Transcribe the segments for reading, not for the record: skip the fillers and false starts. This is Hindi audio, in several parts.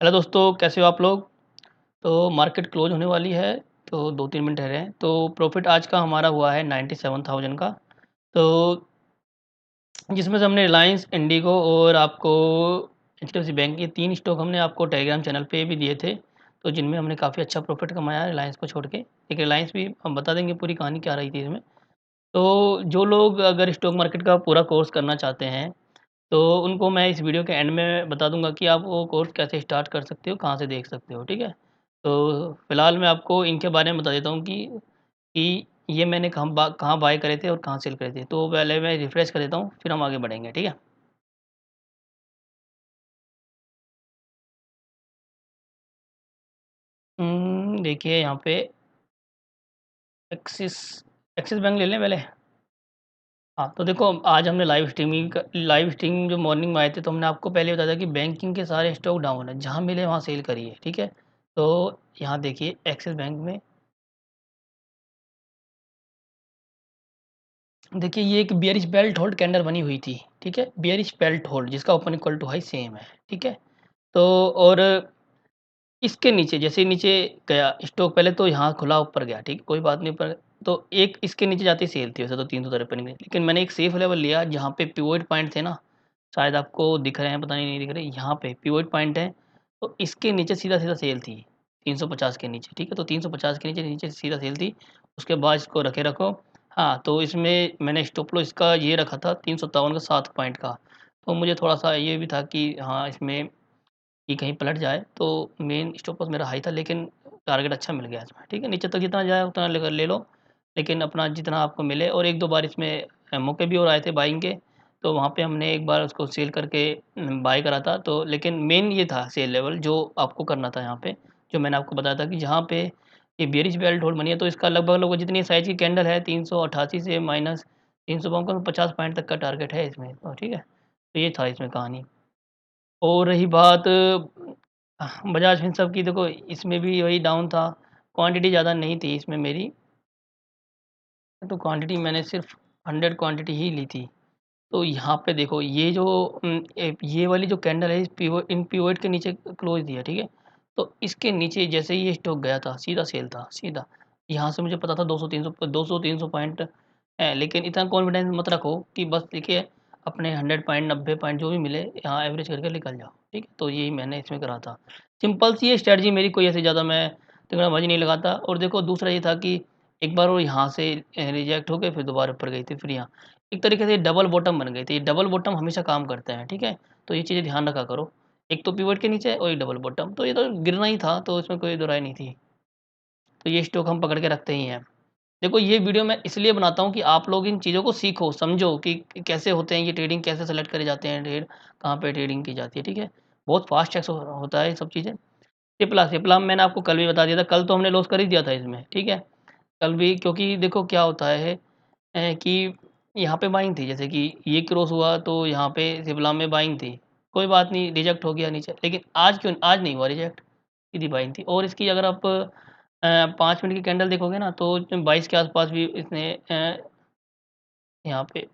हेलो दोस्तों, कैसे हो आप लोग? तो मार्केट क्लोज़ होने वाली है, तो 2-3 मिनट ठहरे हैं। तो प्रॉफ़िट आज का हमारा हुआ है 97,000 का। तो जिसमें से हमने रिलायंस, इंडिगो और आपको एचडीएफसी बैंक ये 3 स्टॉक हमने आपको टेलीग्राम चैनल पे भी दिए थे, तो जिनमें हमने काफ़ी अच्छा प्रॉफ़िट कमाया है रिलायंस को छोड़ के। एक रिलायंस भी हम बता देंगे पूरी कहानी क्या रही थी इसमें। तो जो लोग अगर स्टॉक मार्केट का पूरा कोर्स करना चाहते हैं, तो उनको मैं इस वीडियो के एंड में बता दूँगा कि आप वो कोर्स कैसे स्टार्ट कर सकते हो, कहाँ से देख सकते हो, ठीक है? तो फिलहाल मैं आपको इनके बारे में बता देता हूँ कि ये मैंने कहाँ बाय करे थे और कहाँ सेल करे थे। तो पहले मैं रिफ्रेश कर देता हूँ, फिर हम आगे बढ़ेंगे, ठीक है? देखिए यहाँ पे एक्सिस एक्सिस बैंक ले लें पहले? हाँ, तो देखो आज हमने लाइव स्ट्रीमिंग जो मॉर्निंग में आए थे, तो हमने आपको पहले बताया था कि बैंकिंग के सारे स्टॉक डाउन है, जहाँ मिले वहाँ सेल करिए, ठीक है? तो यहाँ देखिए एक्सिस बैंक में देखिए ये एक बियरिश बेल्ट होल्ड कैंडल बनी हुई थी, ठीक है? बियरिश बेल्ट होल्ड जिसका open equal to high same है, ठीक है? तो और इसके नीचे जैसे ही नीचे गया स्टॉक पहले तो यहाँ खुला ऊपर गया, ठीक है? कोई बात नहीं पर तो एक इसके नीचे जाते ही सेल थी वैसे तो 353 की, लेकिन मैंने एक सेफ लेवल लिया जहाँ पे पिवोट पॉइंट थे ना, शायद आपको दिख रहे हैं, पता नहीं दिख रहे, यहाँ पे पिवोट पॉइंट है, तो इसके नीचे सीधा-सीधा सेल थी, 350 के नीचे, ठीक है? तो 350 के नीचे नीचे सीधा सेल थी, उसके बाद इसको रखे रखो। हाँ, तो इसमें मैंने स्टॉप लॉस इसका ये रखा था 357 का 7 पॉइंट का, तो मुझे थोड़ा-सा ये भी था कि हाँ, इसमें कि कहीं पलट जाए, तो मेन स्टॉप लॉस मेरा हाई था लेकिन टारगेट अच्छा मिल गया इसमें, ठीक है? नीचे तक जितना जाए उतना लेकर ले लो, लेकिन अपना जितना आपको मिले और 1-2 बार इसमें मौके भी और आए थे बाइंग के, तो वहाँ पे हमने एक बार उसको सेल करके बाय करा था, तो लेकिन मेन ये था सेल लेवल जो आपको करना था यहाँ पे, जो मैंने आपको बताया था कि जहाँ पे ये बेयरिश बेल्ट होल्ड बनी है, तो इसका लगभग-लगभग जितनी साइज़ की कैंडल है 388 से माइनस 350 पॉइंट तक का टारगेट है इसमें, तो ठीक है? तो ये था इसमें कहानी। और रही बात बजाज फिनसर्व की, देखो इसमें भी वही डाउन था, क्वांटिटी ज़्यादा नहीं थी इसमें मेरी, तो क्वांटिटी मैंने सिर्फ़ 100 क्वांटिटी ही ली थी। तो यहाँ पे देखो ये जो ये वाली जो कैंडल है इन पिवोट के नीचे क्लोज़ दिया, ठीक है? तो इसके नीचे जैसे ही ये स्टॉक गया था, सीधा सेल था, सीधा। यहाँ से मुझे पता था 200-300 पॉइंट है, लेकिन इतना कॉन्फिडेंस मत रखो कि बस देखिए अपने 100 पॉइंट, 90 पॉइंट जो भी मिले, यहाँ एवरेज करके निकल जाओ, ठीक है? तो यही मैंने इसमें करा था। सिंपल सी ये स्ट्रैटेजी मेरी, कोई ऐसे ज़्यादा मैं तिकड़मबाज़ी नहीं लगाता। और देखो दूसरा ये था कि एक बार वो यहाँ से रिजेक्ट हो गए, फिर दोबारा ऊपर गई थी, फिर यहाँ एक तरीके से डबल बॉटम बन गई थी। डबल बॉटम हमेशा काम करते हैं, ठीक है? तो ये चीज़ें ध्यान रखा करो। एक तो पिवट के नीचे और एक डबल बॉटम, तो ये तो गिरना ही था, तो इसमें कोई दो राय नहीं थी। तो ये स्टॉक हम पकड़ के रखते ही हैं। देखो ये वीडियो मैं इसलिए बनाता हूँ कि आप लोग इन चीज़ों को सीखो, समझो कि कैसे होते हैं ये ट्रेडिंग, कैसे सेलेक्ट करे जाते हैं ट्रेड, कहाँ पे ट्रेडिंग की जाती है, ठीक है? बहुत फास्ट एक्स होता है ये सब चीज़ें। सिप्ला मैंने आपको कल भी बता दिया था, कल तो हमने लॉस कर ही दिया था इसमें, ठीक है? कल भी, क्योंकि देखो क्या होता है कि यहाँ पे बाइंग थी, जैसे कि ये क्रॉस हुआ तो यहाँ पे शिमला में बाइंग थी। कोई बात नहीं, रिजेक्ट हो गया नीचे, लेकिन आज नहीं हुआ रिजेक्ट, सीधी बाइंग थी। और इसकी अगर आप 5 मिनट की कैंडल देखोगे ना, तो 22 के आस-पास भी इसने यहाँ पे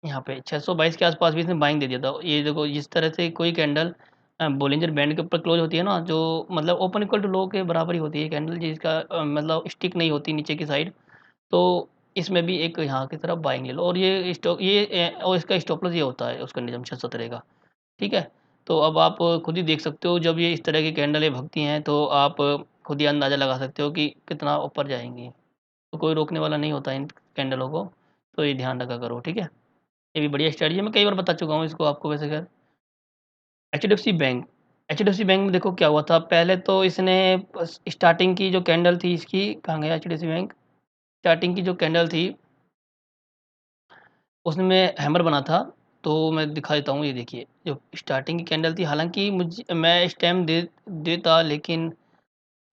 यहाँ पे 622 के आस-पास भी इसने बाइंग दे दिया था। ये देखो जिस तरह से कोई कैंडल बोलिंजर बैंड के ऊपर क्लोज़ होती है ना, जो मतलब ओपन इक्वल टू लो के बराबर ही होती है कैंडल, जिसका मतलब स्टिक नहीं होती नीचे की साइड। तो इसमें भी एक यहाँ की तरफ बाइंग ले लो, और ये और इसका स्टॉप लॉस ये होता है उसका नियम 617 का, ठीक है? तो अब आप खुद ही देख सकते हो, जब ये इस तरह की कैंडलें भगती हैं, तो आप खुद ही अंदाज़ा लगा सकते हो कि कितना ऊपर जाएँगी। तो कोई रोकने वाला नहीं होता इन कैंडलों को, तो ये ध्यान रखा करो, ठीक है? ये भी बढ़िया स्ट्रैटेजी है, मैं कई बार बता चुका हूँ इसको आपको वैसे खैर। एचडीएफसी बैंक एचडीएफसी बैंक में देखो क्या हुआ था, पहले तो इसने बस स्टार्टिंग की जो कैंडल थी इसकी, कहाँ गया एचडीएफसी बैंक? स्टार्टिंग की जो कैंडल थी उसमें हैमर बना था, तो मैं दिखा देता हूँ, ये देखिए, जो स्टार्टिंग की कैंडल थी, हालाँकि मैं इस टाइम देता, लेकिन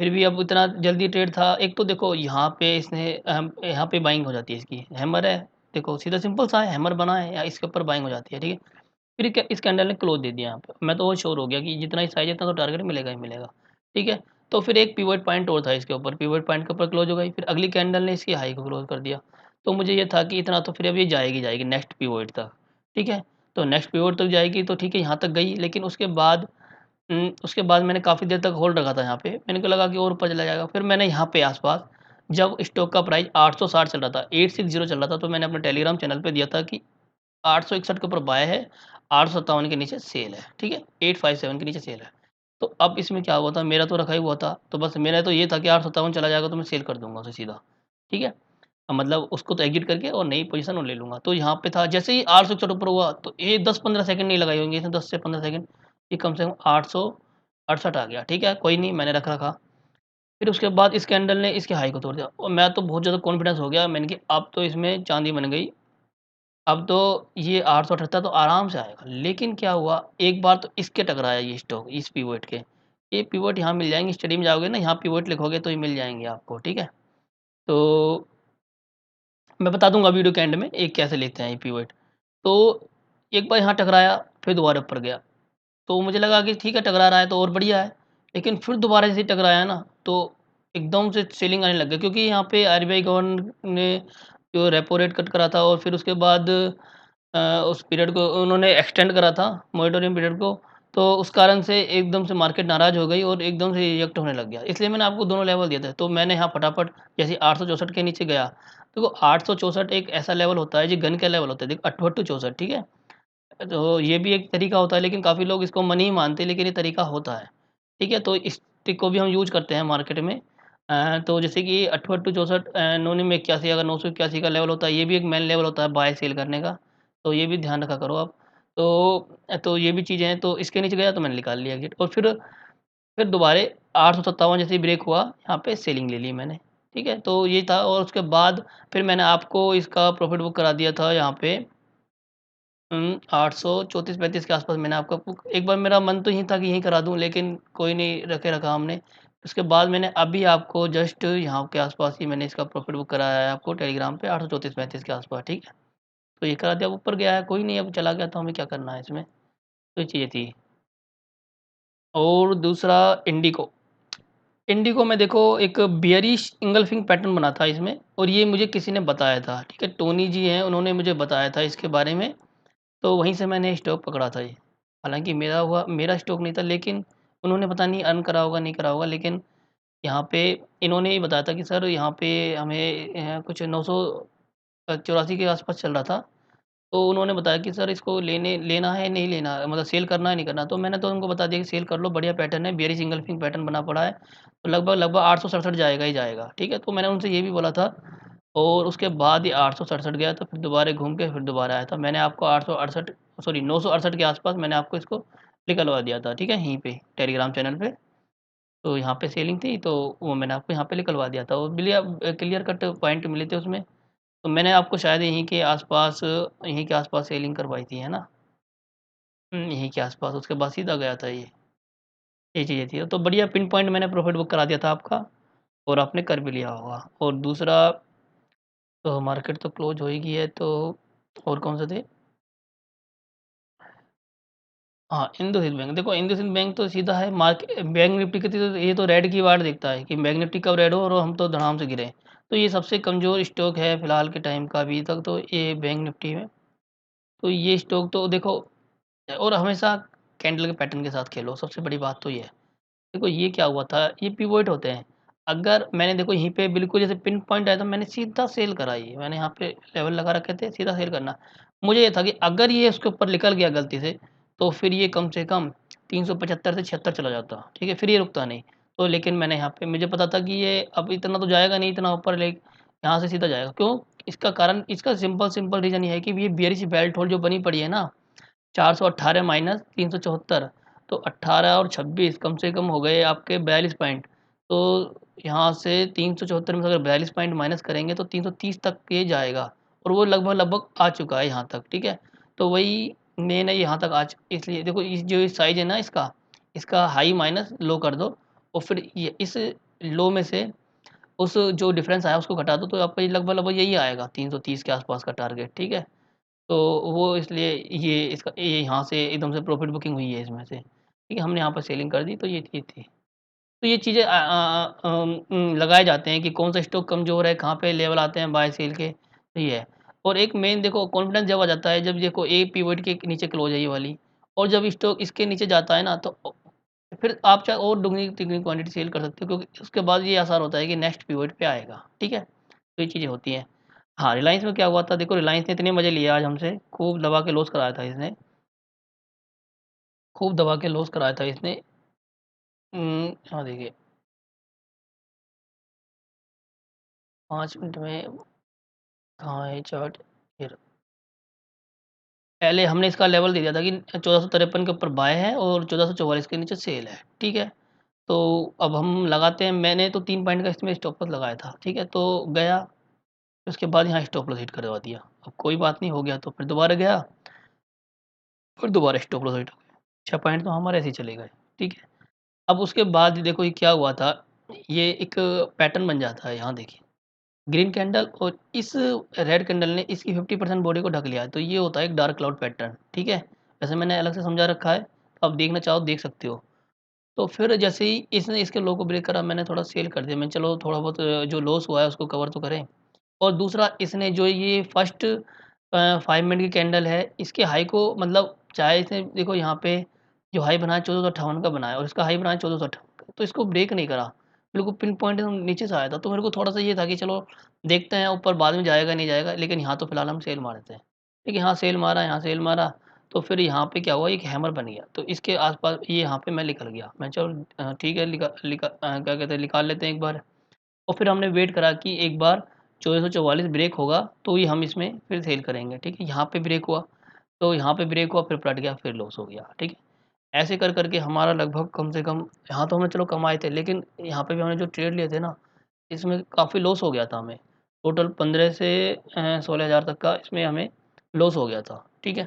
फिर भी अब इतना जल्दी ट्रेड था। एक तो देखो यहाँ पे इसने यहाँ पे बाइंग हो जाती है इसकी, हैमर है, देखो सीधा सिंपल सा है, हैमर बना है, या इसके ऊपर बाइंग हो जाती है, ठीक है? फिर क्या इस कैंडल ने क्लोज़ दे दिया यहाँ पे, मैं तो वो श्योर हो गया कि जितना ही साइज़ है, इतना तो टारगेट मिलेगा ही मिलेगा, ठीक है? तो फिर एक पिवट पॉइंट और था इसके ऊपर, पिवट पॉइंट के ऊपर क्लोज़ हो गई, फिर अगली कैंडल ने इसकी हाई को क्लोज़ कर दिया। तो मुझे ये था कि इतना तो फिर अब ये जाएगी नेक्स्ट पिवट तक, ठीक है? तो नेक्स्ट पिवट तक जाएगी तो ठीक है, यहाँ तक गई, लेकिन उसके बाद उसके बाद मैंने काफ़ी देर तक होल्ड रखा था यहाँ पे, मैंने को लगा कि और ऊपर चला जाएगा। फिर मैंने यहाँ पे आस-पास जब स्टॉक का प्राइस 860 चल रहा था, 860 चल रहा था, तो मैंने अपने टेलीग्राम चैनल पे दिया था कि 861 के ऊपर बाय है, 857 के नीचे सेल है, ठीक है? 857 के नीचे सेल है। तो अब इसमें क्या हुआ था, मेरा तो रखा ही हुआ था, तो बस मेरा तो ये था कि 857 चला जाएगा तो मैं सेल कर दूँगा उसे सीधा, ठीक है? मतलब उसको तो एग्ज़िट करके और नई पोज़ीशन और ले लूँगा। तो यहाँ पे था, जैसे ही 861 ऊपर हुआ तो ये 10-15 सेकंड नहीं लगाए होंगे इसने, 10 से 15 सेकंड, ये कम से कम 868 आ गया, ठीक है? कोई नहीं, मैंने रख रखा। फिर उसके बाद इस कैंडल ने इसके हाई को तोड़ दिया और मैं तो बहुत ज़्यादा कॉन्फिडेंस हो गया, मैंने कहा अब तो इसमें चाँदी बन गई, अब तो ये 878 तो आराम से आएगा। लेकिन क्या हुआ, एक बार तो इसके टकराया ये स्टॉक, इस पिवट के। ये पिवट यहाँ मिल जाएँगे, स्टडी में जाओगे ना, यहाँ पिवट लिखोगे तो ये मिल जाएँगे आपको, ठीक है? तो मैं बता दूँगा वीडियो के एंड में एक कैसे लेते हैं ये पिवट। तो एक बार यहाँ टकराया, फिर दोबारा ऊपर गया। तो मुझे लगा कि ठीक है, टकरा रहा है तो और बढ़िया है। लेकिन फिर दोबारा जैसे ही टकराया ना, तो एकदम से सेलिंग आने लग गई, क्योंकि यहाँ पे आरबीआई गवर्नर ने जो रेपो रेट कट करा था और फिर उसके बाद उस पीरियड को उन्होंने एक्सटेंड करा था, मोरेटोरियम पीरियड को। तो उस कारण से एकदम से मार्केट नाराज़ हो गई और एकदम से रिएक्ट होने लग गया। इसलिए मैंने आपको दोनों लेवल दिए थे। तो मैंने यहाँ फटाफट जैसे 864 के नीचे गया, देखो 864 एक ऐसा लेवल होता है, जो गन का लेवल होता है, देखो 68-64, ठीक है? तो ये भी एक तरीका होता है, लेकिन काफ़ी लोग इसको मनी ही मानते हैं, लेकिन ये तरीका होता है, ठीक है? तो इस ट्रिक को भी हम यूज़ करते हैं मार्केट में। तो जैसे कि 68-64 नोनी में 81, अगर 981 का लेवल होता है, ये भी एक मेन लेवल होता है बाय सेल करने का, तो ये भी ध्यान रखा करो आप। तो ये भी चीज़ें हैं, तो इसके नीचे गया तो मैंने निकाल लिया एग्ज़िट और फिर दोबारा 857 जैसे ही ब्रेक हुआ, यहाँ पे सेलिंग ले ली मैंने, ठीक है? तो ये था और उसके बाद फिर मैंने आपको इसका प्रॉफ़िट बुक करा दिया था यहाँ पे 834-35 के आस-पास मैंने आपका बुक, एक बार मेरा मन तो यही था कि यहीं करा दूँ, लेकिन कोई नहीं, रखे रखा हमने। उसके बाद मैंने अभी आपको जस्ट यहाँ के आस-पास ही मैंने इसका प्रॉफ़िट बुक कराया है आपको टेलीग्राम पे 834-35 के आस-पास, ठीक है? तो ये करा दिया, अब ऊपर गया है, कोई नहीं, अब चला गया तो हमें क्या करना है इसमें? तो ये चीज़ें थी। और दूसरा इंडिको। इंडिको में देखो एक बेयरिश इंगल्फिंग पैटर्न बना था इसमें और ये मुझे किसी ने बताया था, ठीक है? टोनी जी हैं, उन्होंने मुझे बताया था इसके बारे में। तो वहीं से मैंने स्टॉक पकड़ा था ये। हालाँकि मेरा स्टॉक नहीं था, लेकिन उन्होंने पता नहीं अर्न करा होगा, नहीं करा होगा, लेकिन यहाँ पे इन्होंने ये बताया था कि सर यहाँ पे हमें कुछ 984 के आस-पास चल रहा था। तो उन्होंने बताया कि सर इसको लेना है, नहीं लेना है, मतलब सेल करना है, नहीं करना। तो मैंने तो उनको बता दिया कि सेल कर लो, बढ़िया पैटर्न है, बेयरिश इंगल्फिंग पैटर्न बना पड़ा है। तो लगभग-लगभग 867 जाएगा ही जाएगा, ठीक है? तो मैंने उनसे ये भी बोला था और उसके बाद ये 867 गया, तो फिर दोबारा घूम के फिर दोबारा आया था। मैंने आपको 868, सॉरी 968 के आस-पास मैंने आपको इसको निकलवा दिया था, ठीक है? यहीं पे टेलीग्राम चैनल पे। तो यहाँ पे सेलिंग थी, तो वो मैंने आपको यहाँ पे निकलवा दिया था और क्लियर कट पॉइंट मिले थे उसमें। तो मैंने आपको शायद यहीं के आस-पास सेलिंग करवाई थी, है ना? यहीं के आस-पास, उसके बाद सीधा गया था ये चीज़ें थी। तो बढ़िया पिन पॉइंट मैंने प्रॉफ़िट बुक करा दिया था आपका और आपने कर भी लिया होगा। और दूसरा, तो मार्केट तो क्लोज़ हो ही गई है, तो और कौन से थे? हाँ, इंडसइंड बैंक। देखो इंडसइंड बैंक तो सीधा है, बैंक निफ्टी की, तो ये तो रेड की वाट देखता है कि बैंक निफ्टी कब रेड हो और हम तो धड़ाम से गिरे। तो ये सबसे कमज़ोर स्टॉक है फ़िलहाल के टाइम का अभी तक, तो ये बैंक निफ्टी में। तो ये स्टॉक तो देखो, और हमेशा कैंडल के पैटर्न के साथ खेलो, सबसे बड़ी बात तो ये है। देखो ये क्या हुआ था, ये पिवोट होते हैं। अगर मैंने देखो यहीं पे बिल्कुल जैसे पिन पॉइंट आया था, मैंने सीधा सेल करा ये। मैंने यहाँ पे लेवल लगा रखे थे, सीधा सेल करना। मुझे ये था कि अगर ये उसके ऊपर निकल गया गलती से, तो फिर ये कम से कम 375 से 76 चला जाता, ठीक है? फिर ये रुकता नहीं। तो लेकिन मैंने यहाँ पे, मुझे पता था कि ये अब इतना तो जाएगा नहीं, इतना ऊपर ले यहाँ से सीधा जाएगा। क्यों? इसका कारण, इसका सिंपल रीज़न ये है कि ये बियरिश बेल्ट होल्ड जो बनी पड़ी है ना, 418 माइनस 374, तो 18 और 26 कम से कम हो गए आपके 42 पॉइंट। तो यहाँ से 374 में से अगर 42 पॉइंट माइनस करेंगे तो 330 तक ये जाएगा और वो लगभग-लगभग आ चुका है यहाँ तक, ठीक है? तो वही मेन है, यहाँ तक इसलिए देखो इस जो साइज़ है ना इसका, इसका हाई माइनस लो कर दो और फिर ये इस लो में से उस जो डिफरेंस आया उसको घटा दो, तो आपका ये लगभग-लगभग यही आएगा, 330 के आस-पास का टारगेट, ठीक है? तो वो इसलिए ये यहाँ से एकदम से प्रॉफ़िट बुकिंग हुई है इसमें से, ठीक है? हमने यहाँ पर सेलिंग कर दी, तो ये चीज़ थी। तो ये चीज़ें लगाए जाते हैं कि कौन-सा स्टॉक कमज़ोर है, कहाँ पे लेवल आते हैं बाय सेल के, तो ये है। और एक मेन देखो कॉन्फिडेंस जब आ जाता है, जब देखो पिवट के नीचे क्लोज़ है ये वाली, और जब स्टॉक इसके नीचे जाता है ना, तो फिर आप चाहे और दुगनी-तिगनी क्वांटिटी सेल कर सकते हो, क्योंकि उसके बाद ये आसार होता है कि नेक्स्ट पिवट पे आएगा, ठीक है? तो ये चीज़ें होती हैं। हाँ, रिलायंस में क्या हुआ था, देखो रिलायंस ने इतने मज़े लिए आज हमसे, खूब दबा के लॉस कराया था इसने, खूब दबा के लॉस कराया था इसने। हाँ देखिए, 5 मिनट में कहाँ है चार्ट? ये रहा। पहले हमने इसका लेवल दे दिया था कि 1453 के ऊपर बाय है और 1444 के नीचे सेल है, ठीक है? तो अब हम लगाते हैं, मैंने तो 3 पॉइंट का इसमें स्टॉप लॉस लगाया था, ठीक है? तो गया, उसके बाद यहाँ स्टॉप लॉस हिट करवा दिया। अब कोई बात नहीं, हो गया तो फिर दोबारा गया, फिर दोबारा स्टॉप लॉस हिट हो गया। 6 पॉइंट तो हमारे ऐसे ही चले गए, ठीक है? अब उसके बाद देखो ये क्या हुआ था, ये एक पैटर्न बन जाता है, यहाँ देखिए। ग्रीन कैंडल और इस रेड कैंडल ने इसकी 50% बॉडी को ढक लिया है, तो ये होता है एक डार्क क्लाउड पैटर्न, ठीक है? वैसे मैंने अलग से समझा रखा है, तो आप देखना चाहो देख सकते हो। तो फिर जैसे ही इसने इसके लो को ब्रेक करा, मैंने थोड़ा सेल कर दिया। मैंने चलो थोड़ा बहुत जो लॉस हुआ है उसको कवर तो करें। और दूसरा, इसने जो ये फर्स्ट 5 मिनट की कैंडल है, इसके हाई को मतलब चाहे इसने देखो यहाँ पे जो हाई बनाया 1458 का बनाया और इसका हाई बनाया 1458 का, तो इसको ब्रेक नहीं करा। बिल्कुल पिन पॉइंट एकदम नीचे से आया था, तो मेरे को थोड़ा-सा ये था कि चलो देखते हैं ऊपर बाद में जाएगा नहीं जाएगा, लेकिन यहाँ तो फिलहाल हम सेल मार देते हैं। देखिए यहाँ सेल मारा, यहाँ सेल मारा, तो फिर यहाँ पे क्या हुआ, एक हैमर बन गया। तो इसके आस-पास ये यहाँ पे मैं निकल गया। मैं चलो ठीक है, क्या कहते हैं, निकाल लेते हैं एक बार। और फिर हमने वेट करा कि एक बार 1444 ब्रेक होगा, तो ही हम इसमें फिर सेल करेंगे, ठीक है? यहाँ पे ब्रेक हुआ, तो यहाँ पे ब्रेक हुआ, फिर पलट गया, फिर लॉस हो गया, ठीक है? ऐसे कर के हमारा लगभग कम से कम, यहाँ तो हमने चलो कमाए थे, लेकिन यहाँ पे भी हमने जो ट्रेड लिए थे ना, इसमें काफ़ी लॉस हो गया था हमें। टोटल 15 से 16,000 तक का इसमें हमें लॉस हो गया था, ठीक है?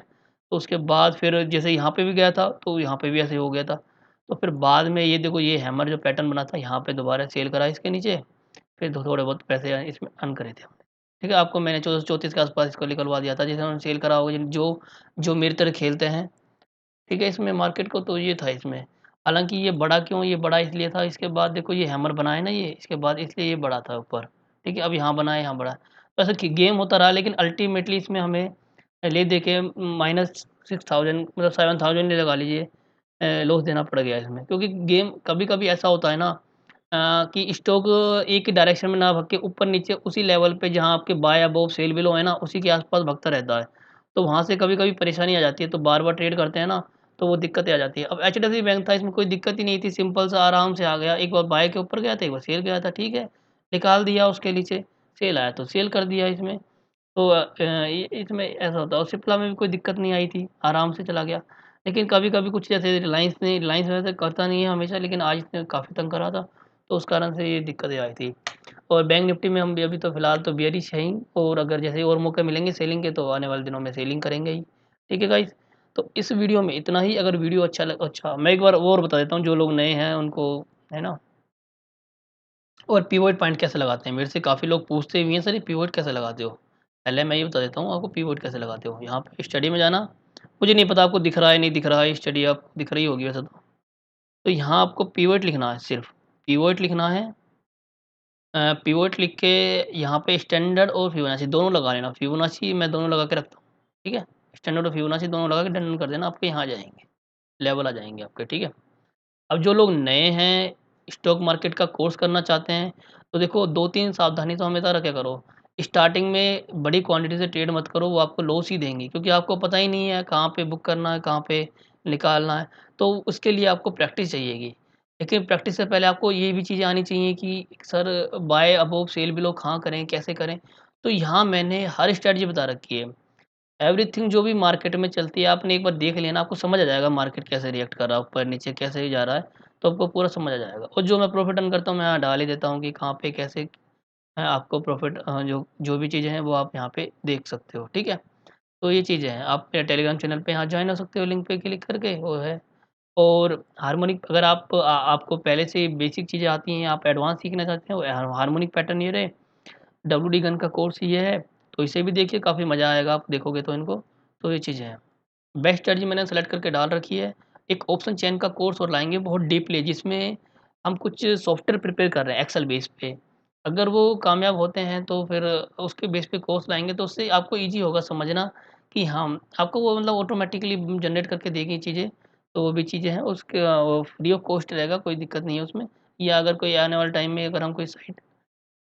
तो उसके बाद फिर जैसे यहाँ पे भी गया था, तो यहाँ पे भी ऐसे हो गया था। तो फिर बाद में ये देखो, ये हैमर जो पैटर्न बना था, यहाँ पे दोबारा सेल करा इसके नीचे, फिर थोड़े बहुत पैसे इसमें अर्न करे थे हमने। ठीक है, आपको मैंने 1434 के आस-पास इसको निकलवा दिया था, जैसे हमने सेल करा होगा, जो जो मेरी तरह खेलते हैं, ठीक है, इसमें मार्केट को, तो ये था इसमें। हालाँकि ये बढ़ा क्यों? ये बढ़ा इसलिए था, इसके बाद देखो ये हैमर बना है ना ये, इसके बाद इसलिए ये बढ़ा था ऊपर, ठीक है? अब यहाँ बना है, यहाँ बढ़ा है। तो ऐसा कि गेम होता रहा, लेकिन अल्टीमेटली इसमें हमें ले दे के माइनस 6000 मतलब 7000 ही लगा लीजिए, लॉस देना पड़ गया इसमें। क्योंकि गेम कभी-कभी ऐसा होता है ना, कि स्टॉक एक ही डायरेक्शन में ना भाग के ऊपर-नीचे उसी लेवल पे जहाँ आपके बाय अबोव सेल बिलो है ना, उसी के आस-पास भागता रहता है। तो वहाँ से कभी-कभी परेशानी आ जाती है, तो बार-बार ट्रेड करते हैं ना, तो वो दिक्कतें आ जाती है। अब एचडीएफसी बैंक था, इसमें कोई दिक्कत ही नहीं थी, सिंपल सा आराम से आ गया। एक बार बाय के ऊपर गया था, एक बार सेल गया था, ठीक है। निकाल दिया उसके नीचे, सेल आया तो सेल कर दिया इसमें। तो ये इसमें ऐसा होता है, और सिप्ला में भी कोई दिक्कत नहीं आई थी, आराम से चला गया। लेकिन कभी-कभी कुछ जैसे रिलायंस वैसे करता नहीं है हमेशा, लेकिन आज इसने काफ़ी तंग करा था, तो उस कारण से ये दिक्कतें आई थी। और बैंक निफ्टी में हम भी अभी तो फिलहाल तो बेयरिश हैं ही, और अगर जैसे और मौके मिलेंगे सेलिंग के, तो आने वाले दिनों में सेलिंग करेंगे ही। ठीक है गाइस? तो इस वीडियो में इतना ही। अगर वीडियो अच्छा, मैं एक बार और बता देता हूँ जो लोग नए हैं उनको, है ना? और पिवट पॉइंट कैसे लगाते हैं? मेरे से काफ़ी लोग पूछते भी हैं, सर ये पिवट कैसे लगाते हो? पहले मैं ये बता देता हूँ आपको पिवट कैसे लगाते हो। यहाँ पे स्टडी में जाना, मुझे नहीं पता आपको दिख रहा है नहीं दिख रहा है, स्टडी आपको दिख रही होगी वैसे तो। तो यहाँ आपको पिवट लिखना है सिर्फ, पिवट लिखना है। पिवट लिख के यहाँ पे स्टैंडर्ड और फिबोनाची दोनों लगा लेना। फिबोनाची मैं दोनों लगा के रखता हूँ, ठीक है? स्टैंडर्ड और फिबोनाची दोनों लगा के डन कर देना, आपके यहाँ आ जाएँगे, लेवल आ जाएँगे आपके, ठीक है? अब जो लोग नए हैं, स्टॉक मार्केट का कोर्स करना चाहते हैं, तो देखो 2-3 सावधानी तो हमेशा रखा करो। स्टार्टिंग में बड़ी क्वांटिटी से ट्रेड मत करो, वो आपको लॉस ही देंगी, क्योंकि आपको पता ही नहीं है कहाँ पे बुक करना है, कहाँ पे निकालना है। तो उसके लिए आपको प्रैक्टिस चाहिएगी। लेकिन प्रैक्टिस से पहले आपको ये भी चीज़ें आनी चाहिए कि sir buy above sell below कहाँ करें, कैसे करें? तो यहाँ मैंने हर स्ट्रैटेजी बता रखी है। एवरीथिंग जो भी मार्केट में चलती है, आपने एक बार देख लिया ना, आपको समझ आ जाएगा मार्केट कैसे रिएक्ट कर रहा है, ऊपर-नीचे कैसे जा रहा है, तो आपको पूरा समझ आ जाएगा। और जो मैं प्रॉफ़िट अर्न करता हूँ, मैं यहाँ डाल ही देता हूँ कि कहाँ पे कैसे आपको प्रॉफ़िट, जो जो भी चीज़ें हैं, वो आप यहाँ पे देख सकते हो, ठीक है? तो ये चीज़ें हैं, आप मेरे टेलीग्राम चैनल पे यहाँ जॉइन हो सकते हो, लिंक पे क्लिक करके, वो है। और हार्मोनिक, अगर आपको पहले से बेसिक चीज़ें आती हैं, आप एडवांस सीखना चाहते हैं, हार्मोनिक पैटर्न ये रहे, डब्ल्यूडी गन का कोर्स ये है, तो इसे भी देखिए, काफ़ी मज़ा आएगा आप देखोगे तो इनको। तो ये चीज़ें हैं। बेस्ट स्ट्रैटेजी मैंने सेलेक्ट करके डाल रखी है। एक ऑप्शन चेन का कोर्स और लाएँगे बहुत डीपली, जिसमें हम कुछ सॉफ्टवेयर प्रिपेयर कर रहे हैं एक्सेल बेस पे। अगर वो कामयाब होते हैं, तो फिर उसके बेस पे कोर्स लाएँगे, तो उससे आपको ईज़ी होगा समझना कि हाँ, आपको वो मतलब ऑटोमैटिकली जनरेट करके देगी चीज़ें। तो वो भी चीज़ें हैं उसके वो फ्री ऑफ कॉस्ट रहेगा, कोई दिक्कत नहीं है उसमें। या अगर कोई आने वाले टाइम में अगर हम कोई साइट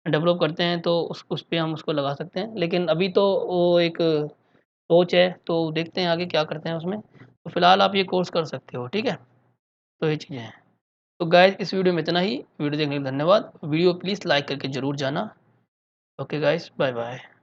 डेवलप करते हैं तो उस पे हम उसको लगा सकते हैं। लेकिन अभी तो वो एक सोच है, तो देखते हैं आगे क्या करते हैं उसमें। तो फिलहाल आप ये कोर्स कर सकते हो, ठीक है? तो ये चीज़ें हैं। तो गाइस इस वीडियो में इतना ही। वीडियो देखने के लिए धन्यवाद। वीडियो प्लीज़ लाइक करके ज़रूर जाना। Okay guys, bye bye.